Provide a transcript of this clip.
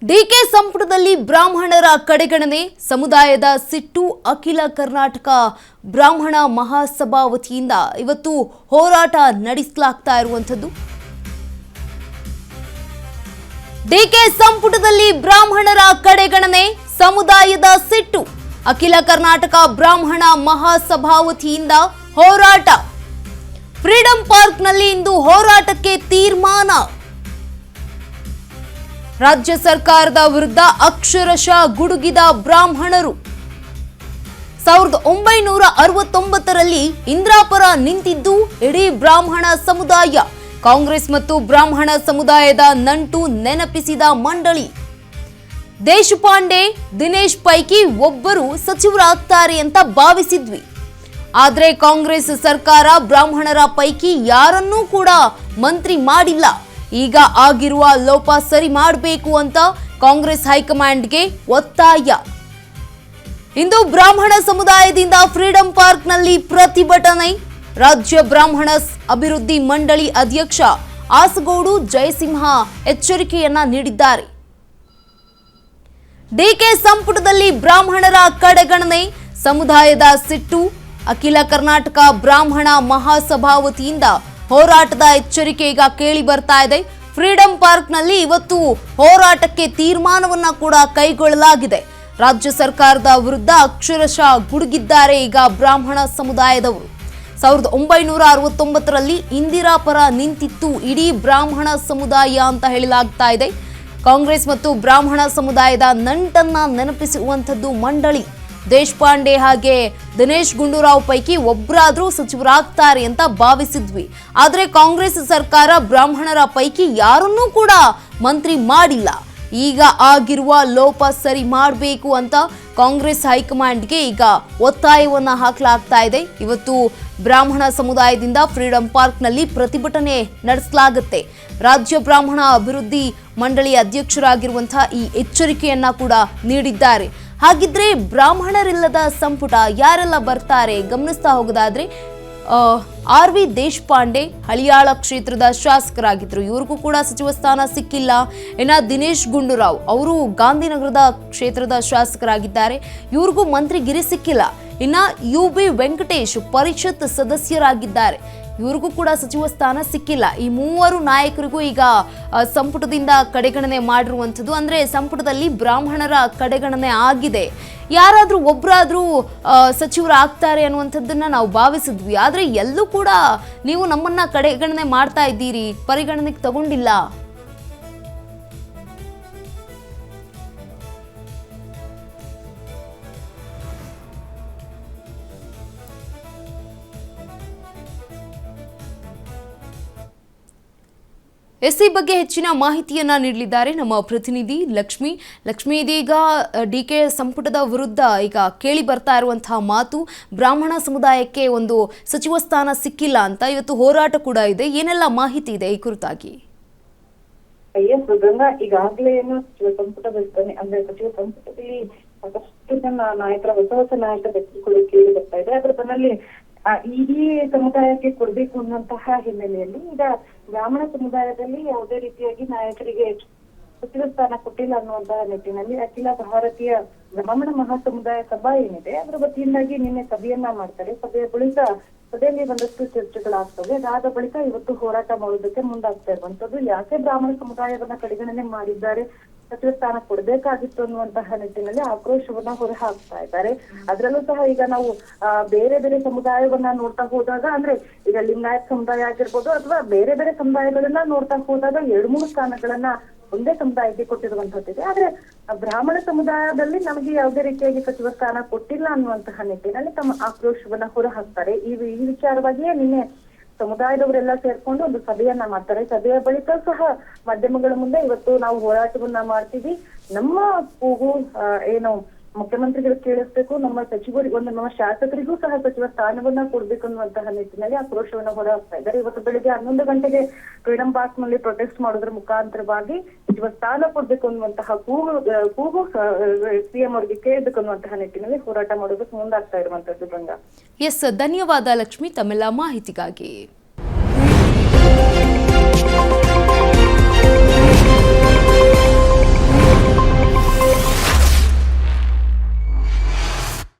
DK ಸಂಪುಟದಲ್ಲಿ ಬ್ರಾಹ್ಮಣರ ಕಡೆಗಣನೆ ಸಮುದಾಯದ ಸಿಟ್ಟು ಅಖಿಲ ಕರ್ನಾಟಕ ಬ್ರಾಹ್ಮಣ ಮಹಾಸಭಾ ವತಿಯಿಂದ ಇವತ್ತು ಹೋರಾಟ ನಡೆಸಲಾಗ್ತಾ ಇರುವಂತದ್ದು. ಡಿಕೆ ಸಂಪುಟದಲ್ಲಿ ಬ್ರಾಹ್ಮಣರ ಕಡೆಗಣನೆ ಸಮುದಾಯದ ಸಿಟ್ಟು ಅಖಿಲ ಕರ್ನಾಟಕ ಬ್ರಾಹ್ಮಣ ಮಹಾಸಭಾ ವತಿಯಿಂದ ಹೋರಾಟ. ಫ್ರೀಡಂ ಪಾರ್ಕ್ನಲ್ಲಿ ಇಂದು ಹೋರಾಟಕ್ಕೆ ತೀರ್ಮಾನ. ರಾಜ್ಯ ಸರ್ಕಾರದ ವಿರುದ್ಧ ಅಕ್ಷರಶಃ ಗುಡುಗಿದ ಬ್ರಾಹ್ಮಣರು 1969ರಲ್ಲಿ ಇಂದಿರಾಪರ ನಿಂತಿದ್ದು ಇಡೀ ಬ್ರಾಹ್ಮಣ ಸಮುದಾಯ. ಕಾಂಗ್ರೆಸ್ ಮತ್ತು ಬ್ರಾಹ್ಮಣ ಸಮುದಾಯದ ನಂಟು ನೆನಪಿಸಿದ ಮಂಡಳಿ. ದೇಶಪಾಂಡೆ ದಿನೇಶ್ ಪೈಕಿ ಒಬ್ಬರು ಸಚಿವರಾಗ್ತಾರೆ ಅಂತ ಭಾವಿಸಿದ್ವಿ. ಆದರೆ ಕಾಂಗ್ರೆಸ್ ಸರ್ಕಾರ ಬ್ರಾಹ್ಮಣರ ಪೈಕಿ ಯಾರನ್ನೂ ಕೂಡ ಮಂತ್ರಿ ಮಾಡಿಲ್ಲ. ಈಗ ಆಗಿರುವ ಲೋಪ ಸರಿ ಮಾಡಬೇಕು ಅಂತ ಕಾಂಗ್ರೆಸ್ ಹೈಕಮಾಂಡ್ಗೆ ಒತ್ತಾಯ. ಇಂದು ಬ್ರಾಹ್ಮಣ ಸಮುದಾಯದಿಂದ ಫ್ರೀಡಂ ಪಾರ್ಕ್ನಲ್ಲಿ ಪ್ರತಿಭಟನೆ. ರಾಜ್ಯ ಬ್ರಾಹ್ಮಣ ಅಭಿವೃದ್ಧಿ ಮಂಡಳಿ ಅಧ್ಯಕ್ಷ ಆಸಗೋಡು ಜಯಸಿಂಹ ಎಚ್ಚರಿಕೆಯನ್ನ ನೀಡಿದ್ದಾರೆ. ಡಿಕೆ ಸಂಪುಟದಲ್ಲಿ ಬ್ರಾಹ್ಮಣರ ಕಡೆಗಣನೆ ಸಮುದಾಯದ ಸಿಟ್ಟು ಅಖಿಲ ಕರ್ನಾಟಕ ಬ್ರಾಹ್ಮಣ ಮಹಾಸಭಾ ವತಿಯಿಂದ ಹೋರಾಟದ ಎಚ್ಚರಿಕೆ ಈಗ ಕೇಳಿ ಬರ್ತಾ ಇದೆ. ಫ್ರೀಡಂ ಪಾರ್ಕ್ನಲ್ಲಿ ಇವತ್ತು ಹೋರಾಟಕ್ಕೆ ತೀರ್ಮಾನವನ್ನ ಕೂಡ ಕೈಗೊಳ್ಳಲಾಗಿದೆ. ರಾಜ್ಯ ಸರ್ಕಾರದ ವಿರುದ್ಧ ಅಕ್ಷರಶಃ ಗುಡುಗಿದ್ದಾರೆ ಈಗ ಬ್ರಾಹ್ಮಣ ಸಮುದಾಯದವರು. 1969ರಲ್ಲಿ ಇಂದಿರಾಪರ ನಿಂತಿತ್ತು ಇಡೀ ಬ್ರಾಹ್ಮಣ ಸಮುದಾಯ ಅಂತ ಹೇಳಲಾಗ್ತಾ ಇದೆ. ಕಾಂಗ್ರೆಸ್ ಮತ್ತು ಬ್ರಾಹ್ಮಣ ಸಮುದಾಯದ ನಂಟನ್ನ ನೆನಪಿಸುವಂಥದ್ದು ಮಂಡಳಿ. ದೇಶಪಾಂಡೆ ಹಾಗೆ ದಿನೇಶ್ ಗುಂಡೂರಾವ್ ಪೈಕಿ ಒಬ್ಬರಾದ್ರೂ ಸಚಿವರಾಗ್ತಾರೆ ಅಂತ ಭಾವಿಸಿದ್ವಿ. ಆದರೆ ಕಾಂಗ್ರೆಸ್ ಸರ್ಕಾರ ಬ್ರಾಹ್ಮಣರ ಪೈಕಿ ಯಾರನ್ನೂ ಕೂಡ ಮಂತ್ರಿ ಮಾಡಿಲ್ಲ. ಈಗ ಆಗಿರುವ ಲೋಪ ಸರಿ ಮಾಡಬೇಕು ಅಂತ ಕಾಂಗ್ರೆಸ್ ಹೈಕಮಾಂಡ್ಗೆ ಈಗ ಒತ್ತಾಯವನ್ನ ಹಾಕಲಾಗ್ತಾ ಇದೆ. ಇವತ್ತು ಬ್ರಾಹ್ಮಣ ಸಮುದಾಯದಿಂದ ಫ್ರೀಡಂ ಪಾರ್ಕ್ನಲ್ಲಿ ಪ್ರತಿಭಟನೆ ನಡೆಸಲಾಗುತ್ತೆ. ರಾಜ್ಯ ಬ್ರಾಹ್ಮಣ ಅಭಿವೃದ್ಧಿ ಮಂಡಳಿ ಅಧ್ಯಕ್ಷರಾಗಿರುವಂತಹ ಈ ಎಚ್ಚರಿಕೆಯನ್ನ ಕೂಡ ನೀಡಿದ್ದಾರೆ. ಹಾಗಿದ್ರೆ ಬ್ರಾಹ್ಮಣರಿಲ್ಲದ ಸಂಪುಟ ಯಾರೆಲ್ಲ ಬರ್ತಾರೆ ಗಮನಿಸ್ತಾ ಹೋಗೋದಾದ್ರೆ ಆರ್.ವಿ. ದೇಶಪಾಂಡೆ ಹಳಿಯಾಳ ಕ್ಷೇತ್ರದ ಶಾಸಕರಾಗಿದ್ರು. ಇವ್ರಿಗೂ ಕೂಡ ಸಚಿವ ಸ್ಥಾನ ಸಿಕ್ಕಿಲ್ಲ. ಇನ್ನ ದಿನೇಶ್ ಗುಂಡೂರಾವ್ ಅವರು ಗಾಂಧಿನಗರದ ಕ್ಷೇತ್ರದ ಶಾಸಕರಾಗಿದ್ದಾರೆ. ಇವ್ರಿಗೂ ಮಂತ್ರಿಗಿರಿ ಸಿಕ್ಕಿಲ್ಲ. ಇನ್ನ ಯು.ಬಿ. ವೆಂಕಟೇಶ್ ಪರಿಷತ್ ಸದಸ್ಯರಾಗಿದ್ದಾರೆ. ಇವ್ರಿಗೂ ಕೂಡ ಸಚಿವ ಸ್ಥಾನ ಸಿಕ್ಕಿಲ್ಲ. ಈ ಮೂವರು ನಾಯಕರಿಗೂ ಈಗ ಸಂಪುಟದಿಂದ ಕಡೆಗಣನೆ ಮಾಡಿರುವಂಥದ್ದು. ಅಂದರೆ ಸಂಪುಟದಲ್ಲಿ ಬ್ರಾಹ್ಮಣರ ಕಡೆಗಣನೆ ಆಗಿದೆ. ಯಾರಾದರೂ ಒಬ್ಬರಾದರೂ ಸಚಿವರಾಗ್ತಾರೆ ಅನ್ನುವಂಥದ್ದನ್ನು ನಾವು ಭಾವಿಸಿದ್ವಿ. ಆದರೆ ಎಲ್ಲೂ ಕೂಡ ನೀವು ನಮ್ಮನ್ನ ಕಡೆಗಣನೆ ಮಾಡ್ತಾ ಇದ್ದೀರಿ, ಪರಿಗಣನೆಗೆ ತಗೊಂಡಿಲ್ಲ. ಈ ಬಗ್ಗೆ ಹೆಚ್ಚಿನ ಮಾಹಿತಿಯನ್ನ ನೀಡಲಿದ್ದಾರೆ ನಮ್ಮ ಪ್ರತಿನಿಧಿ ಲಕ್ಷ್ಮಿ. ಇದೀಗ ಡಿಕೆ ಸಂಪುಟದ ವಿರುದ್ಧ ಈಗ ಕೇಳಿ ಬರ್ತಾ ಇರುವಂತಹ ಮಾತು ಬ್ರಾಹ್ಮಣ ಸಮುದಾಯಕ್ಕೆ ಒಂದು ಸಚಿವ ಸ್ಥಾನ ಸಿಕ್ಕಿಲ್ಲ ಅಂತ ಇವತ್ತು ಹೋರಾಟ ಕೂಡ ಇದೆ. ಏನೆಲ್ಲ ಮಾಹಿತಿ ಇದೆ ಈ ಕುರಿತಾಗಿ? ಈಗಾಗಲೇ ಏನು ಸಚಿವ ಸಂಪುಟ ವಿಸ್ತರಣೆ ಅಂದ್ರೆ ಸಚಿವ ಸಂಪುಟದಲ್ಲಿ ಸಾಕಷ್ಟು ಜನ ನಾಯಕರ ಹೊಸ ನಾಯಕರ ವ್ಯಕ್ತಿಗಳು ಕೇಳಿ ಬರ್ತಾ ಇದೆ. ಅದರ ಬೆನ್ನಲ್ಲಿ ಇಡೀ ಸಮುದಾಯಕ್ಕೆ ಕೊಡ್ಬೇಕು ಅನ್ನುವಂತಹ ಹಿನ್ನೆಲೆಯಲ್ಲಿ ಈಗ ಬ್ರಾಹ್ಮಣ ಸಮುದಾಯದಲ್ಲಿ ಯಾವುದೇ ರೀತಿಯಾಗಿ ನಾಯಕರಿಗೆ ಸಚಿವ ಸ್ಥಾನ ಕೊಟ್ಟಿಲ್ಲ ಅನ್ನುವಂತಹ ನಿಟ್ಟಿನಲ್ಲಿ ಅಖಿಲ ಭಾರತೀಯ ಬ್ರಾಹ್ಮಣ ಮಹಾಸಮುದಾಯ ಸಭಾ ಏನಿದೆ ಅದರ ವತಿಯಿಂದಾಗಿ ನಿನ್ನೆ ಸಭೆಯನ್ನ ಮಾಡ್ತಾರೆ. ಸಭೆಯಲ್ಲಿ ಒಂದಷ್ಟು ಚರ್ಚೆಗಳಾಗ್ತವೆ. ಅದಾದ ಬಳಿಕ ಇವತ್ತು ಹೋರಾಟ ಮಾಡೋದಕ್ಕೆ ಮುಂದಾಗ್ತಾ ಇರುವಂತದ್ದು. ಯಾಕೆ ಬ್ರಾಹ್ಮಣ ಸಮುದಾಯವನ್ನ ಕಡೆಗಣನೆ ಮಾಡಿದ್ದಾರೆ, ಸಚಿವ ಸ್ಥಾನ ಕೊಡ್ಬೇಕಾಗಿತ್ತು ಅನ್ನುವಂತಹ ನಿಟ್ಟಿನಲ್ಲಿ ಆಕ್ರೋಶವನ್ನ ಹೊರಹಾಕ್ತಾ ಇದ್ದಾರೆ. ಅದ್ರಲ್ಲೂ ಸಹ ಈಗ ನಾವು ಬೇರೆ ಬೇರೆ ಸಮುದಾಯವನ್ನ ನೋಡ್ತಾ ಹೋದಾಗ ಅಂದ್ರೆ ಈಗ ಲಿಂಗಾಯತ್ ಸಮುದಾಯ ಆಗಿರ್ಬೋದು ಅಥವಾ ಬೇರೆ ಬೇರೆ ಸಮುದಾಯಗಳನ್ನ ನೋಡ್ತಾ ಹೋದಾಗ 2-3 ಸ್ಥಾನಗಳನ್ನ ಒಂದೇ ಸಮುದಾಯಕ್ಕೆ ಕೊಟ್ಟಿರುವಂತದ್ದಿದೆ. ಆದ್ರೆ ಬ್ರಾಹ್ಮಣ ಸಮುದಾಯದಲ್ಲಿ ನಮಗೆ ಯಾವುದೇ ರೀತಿಯಾಗಿ ಸಚಿವ ಸ್ಥಾನ ಕೊಟ್ಟಿಲ್ಲ ಅನ್ನುವಂತಹ ನಿಟ್ಟಿನಲ್ಲಿ ತಮ್ಮ ಆಕ್ರೋಶವನ್ನ ಹೊರಹಾಕ್ತಾರೆ. ಈ ವಿಚಾರವಾಗಿಯೇ ನಿನ್ನೆ ಸಮುದಾಯದವರೆಲ್ಲ ಸೇರ್ಕೊಂಡು ಒಂದು ಸಭೆಯನ್ನ ಮಾಡ್ತಾರೆ. ಸಭೆಯ ಬಳಿಕ ಸಹ ಮಾಧ್ಯಮಗಳ ಮುಂದೆ ಇವತ್ತು ನಾವು ಹೋರಾಟವನ್ನ ಮಾಡ್ತೀವಿ, ನಮ್ಮ ಕೂಗು ಏನು ಮುಖ್ಯಮಂತ್ರಿಗಳು ಕೇಳಿಸ್ಬೇಕು, ನಮ್ಮ ಸಚಿವರಿಗೆ ನಮ್ಮ ಶಾಸಕರಿಗೂ ಸಹ ಸಚಿವ ಸ್ಥಾನವನ್ನ ಕೊಡ್ಬೇಕು ಅನ್ನುವಂತಹ ನಿಟ್ಟಿನಲ್ಲಿ ಆಕ್ರೋಶವನ್ನ ಹೊರಹಾಕ್ತಾ ಇದ್ದಾರೆ. ಇವತ್ತು ಬೆಳಿಗ್ಗೆ 11 ಗಂಟೆಗೆ ಫ್ರೀಡಂ ಪಾರ್ಕ್ ನಲ್ಲಿ ಪ್ರೊಟೆಸ್ಟ್ ಮಾಡೋದ್ರ ಮುಖಾಂತರವಾಗಿ ಸಚಿವ ಸ್ಥಾನ ಕೊಡ್ಬೇಕು ಅನ್ನುವಂತಹ ಕೂಗು ಸಿಎಂ ಅವರಿಗೆ ಕೇಳಬೇಕು ಅನ್ನುವಂತಹ ನಿಟ್ಟಿನಲ್ಲಿ ಹೋರಾಟ ಮಾಡೋದಕ್ಕೆ ಮುಂದಾಗ್ತಾ ಇರುವಂತದ್ದು. ಗಂಗಾ, ಎಸ್, ಧನ್ಯವಾದ ಲಕ್ಷ್ಮಿ ತಮ್ಮೆಲ್ಲ ಮಾಹಿತಿಗಾಗಿ.